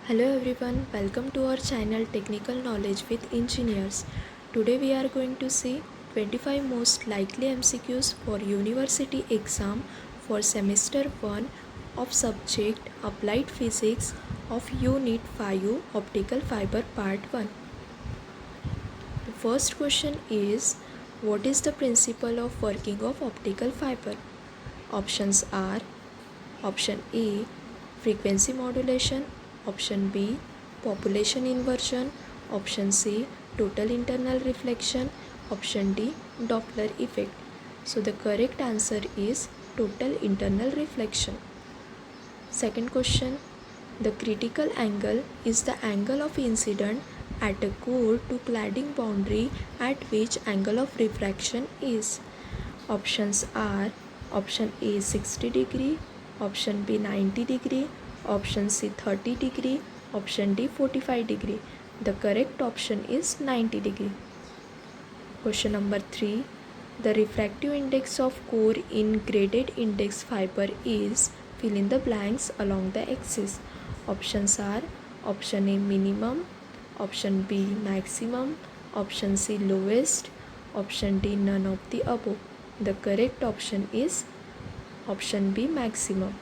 Hello everyone, welcome to our channel Technical Knowledge with Engineers. Today we are going to see 25 most likely MCQs for university exam for semester 1 of subject Applied Physics of Unit 5 Optical Fiber Part 1. The first question is, what is the principle of working of optical fiber? Options are option A, frequency modulation, option B, population inversion, option C, total internal reflection, option D, Doppler effect. So the correct answer is total internal reflection. Second question, the critical angle is the angle of incident at a core to cladding boundary at which angle of refraction is. Options are option A 60 degree, option B 90 degree, option C 30 degree, option D 45 degree. The correct option is 90 degree. Question number 3. The refractive index of core in graded index fiber is fill in the blanks along the axis. Options are option A minimum, option B maximum, option C lowest, option D none of the above. The correct option is option B maximum.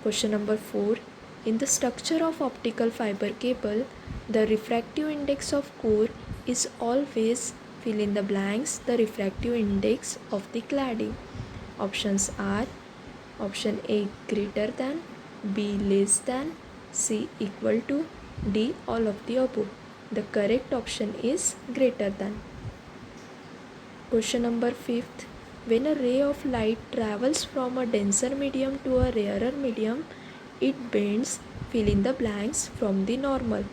Question number 4. In the structure of optical fiber cable, the refractive index of core is always fill in the blanks the refractive index of the cladding. Options are option A greater than, B less than, C equal to, D all of the above. The correct option is greater than. Question number 5th. When a ray of light travels from a denser medium to a rarer medium, it bends fill in the blanks from the normal.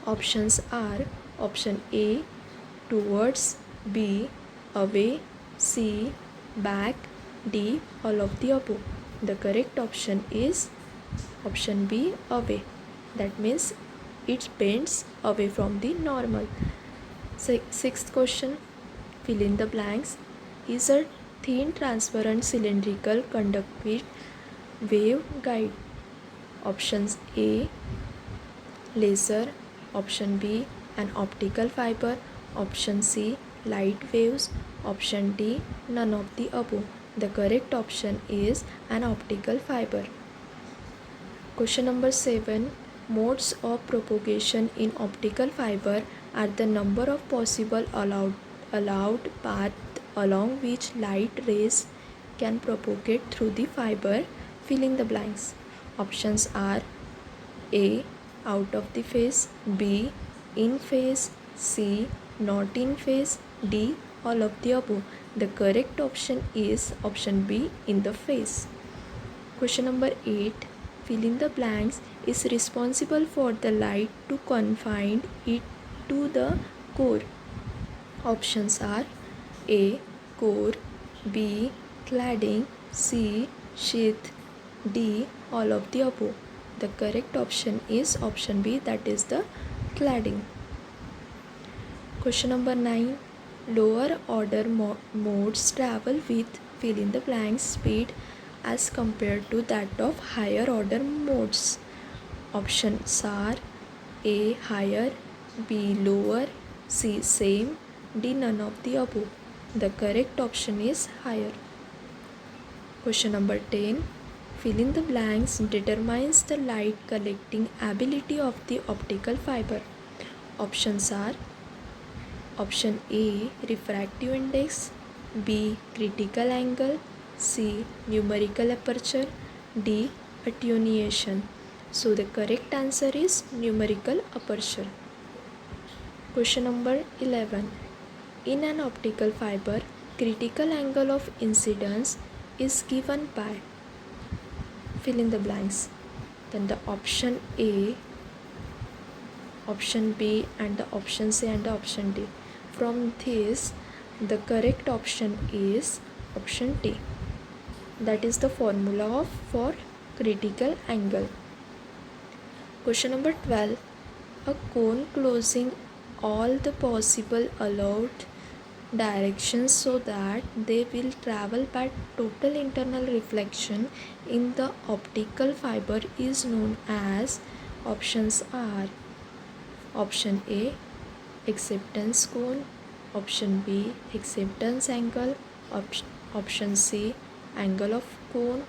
Options are option A towards, B away, C back, D all of the above. The correct option is option B away. That means it bends away from the normal. Sixth question, fill in the blanks, is a thin transparent cylindrical conductive wave guide. Options A laser, option B an optical fiber, option C light waves, option D none of the above. The correct option is an optical fiber. Question number 7. Modes of propagation in optical fiber are the number of possible allowed paths along which light rays can propagate through the fiber. Fill in the blanks. Options are A out of the phase, B in phase, C not in phase, D all of the above. The correct option is option B in the phase. Question number 8. Fill in the blanks is responsible for the light to confine it to the core. Options are A core, B cladding, C sheath, D all of the above. The correct option is option B, that is the cladding. Question number 9. Lower order modes travel with fill in the blanks speed as compared to that of higher order modes. Options are A higher, B lower, C same, D none of the above. The correct option is higher. Question number 10. Fill in the blanks determines the light collecting ability of the optical fiber. Options are option A refractive index, B critical angle, C numerical aperture, D attenuation. So the correct answer is numerical aperture. Question number 11. In an optical fiber, critical angle of incidence is given by fill in the blanks. Then the option A, option B and the option C and the option D. From this, the correct option is option D. That is the formula for critical angle. Question number 12. A cone closing all the possible allowed directions so that they will travel by total internal reflection in the optical fiber is known as Options are option A, acceptance cone, option B, acceptance angle, option C, angle of cone,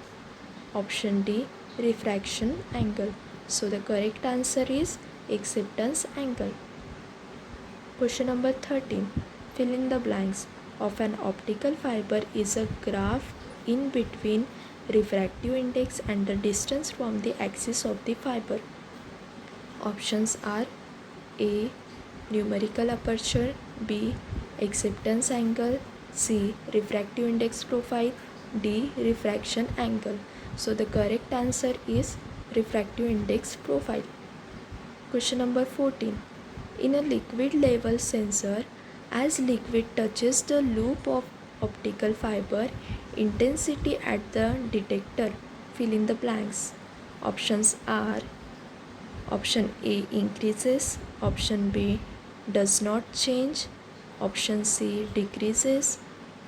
option D, refraction angle. So the correct answer is acceptance angle. Question number 13. Fill in the blanks of an optical fiber is a graph in between refractive index and the distance from the axis of the fiber. Options are A, numerical aperture, B, acceptance angle, C, refractive index profile, D, refraction angle. So the correct answer is refractive index profile. Question number 14. In a liquid level sensor, as liquid touches the loop of optical fiber, intensity at the detector, fill in the blanks. Options are option A, increases, option B, does not change, option C, decreases,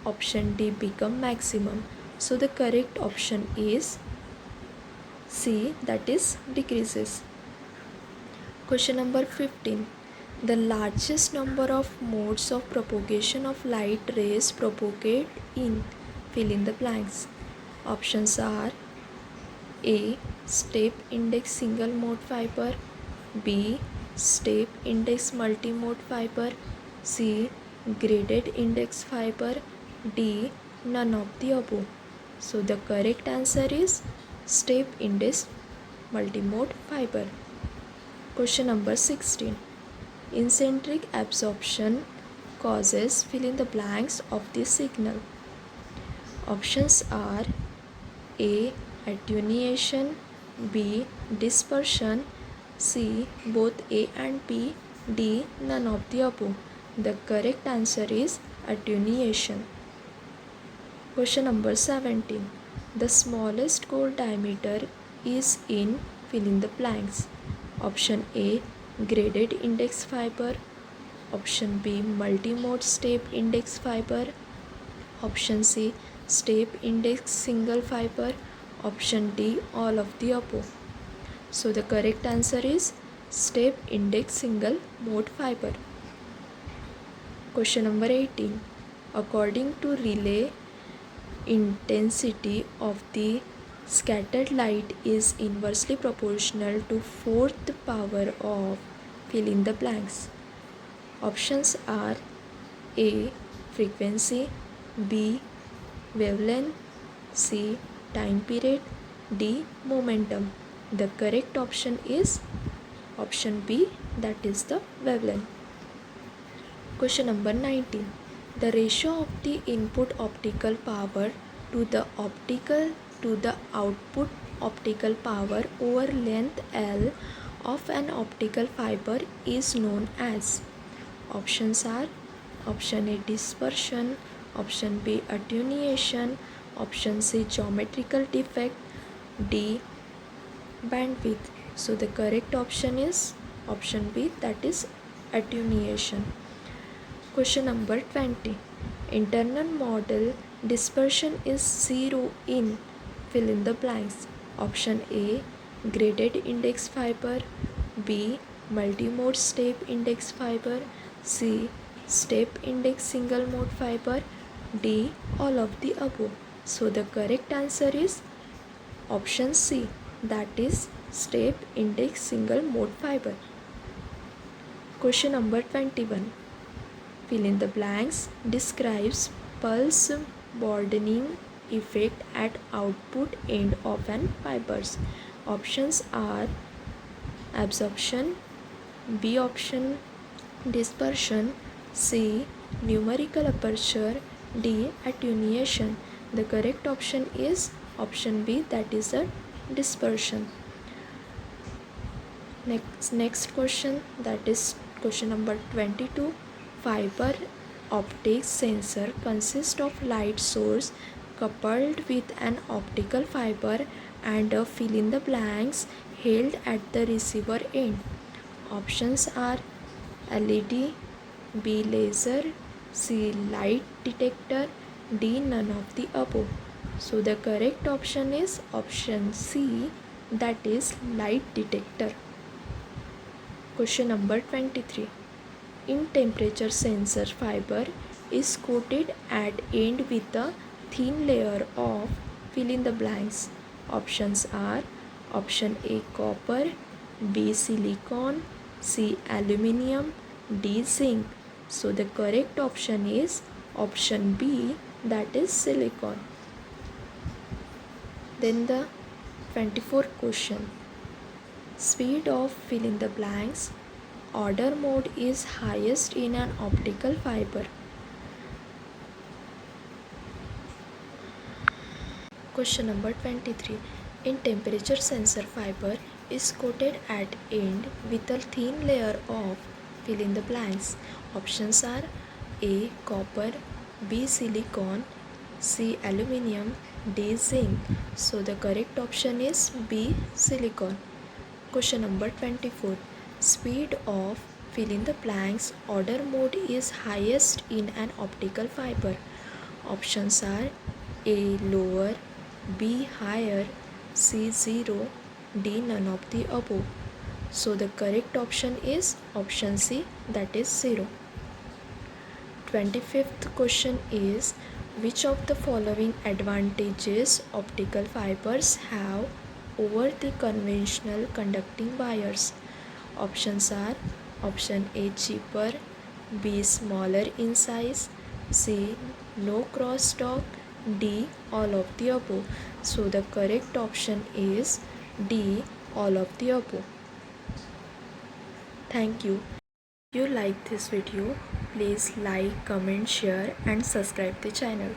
option D, become maximum. So the correct option is C, that is decreases. Question number 15. The largest number of modes of propagation of light rays propagate in, fill in the blanks. Options are A, step index single mode fiber, B, step index multi-mode fiber, C, graded index fiber, D, none of the above. So the correct answer is step index multi-mode fiber. Question number 16. Eccentric absorption causes fill in the blanks of the signal. Options are A, attenuation, B, dispersion, C, both A and B, D, none of the above. The correct answer is attenuation. Question number 17. The smallest core diameter is in, fill in the blanks. Option A, graded index fiber, option B, multi-mode step index fiber, option C, step index single fiber, option D, all of the above. So the correct answer is step index single mode fiber. Question number 18. According to Rayleigh, intensity of the scattered light is inversely proportional to fourth power of, fill in the blanks. Options are A, frequency, B, wavelength, C, time period, D, momentum. The correct option is option B, that is the wavelength. Question number 19. The ratio of the input optical power to the output optical power over length L of an optical fiber is known as. Options are option A, dispersion, option B, attenuation, option C, geometrical defect, D, bandwidth. So the correct option is option B, that is attenuation. Question number 20. Internal model dispersion is 0 in, fill in the blanks. Option A, graded index fiber, B, multi-mode step index fiber, C, step index single mode fiber, D, all of the above. So the correct answer is option C, that is step index single mode fiber. Question number 21. Fill in the blanks describes pulse broadening effect at output end of an fibers. Options are absorption, B option, dispersion, C, numerical aperture, D, attenuation. The correct option is option B, that is a dispersion. Next question, that is question number 22. Fiber optics sensor consists of light source coupled with an optical fiber and a fill in the blanks held at the receiver end. Options are LED, B, laser, C, light detector, D, none of the above. So the correct option is option C, that is light detector. Question number 23. In temperature sensor fiber is coated at end with a thin layer of fill in the blanks. Options are option A copper, B silicon, C aluminum, D zinc. So the correct option is option B, that is silicon. Then the 24th question. Speed of fill in the blanks. Order mode is highest in an optical fiber. Question number 23. In temperature sensor fiber is coated at end with a thin layer of fill in the blanks. Options are A copper, B silicon, C aluminum, D zinc. So the correct option is B silicon. Question number 24. Speed of fill in the blanks order mode is highest in an optical fiber. Options are A lower, B higher, C 0, D none of the above. So the correct option is option C, that is 0. 25th question is, which of the following advantages optical fibers have over the conventional conducting wires? Options are option A cheaper, B smaller in size, C no crosstalk, D all of the above. So the correct option is D all of the above. Thank you. If you like this video, please like, comment, share and subscribe the channel.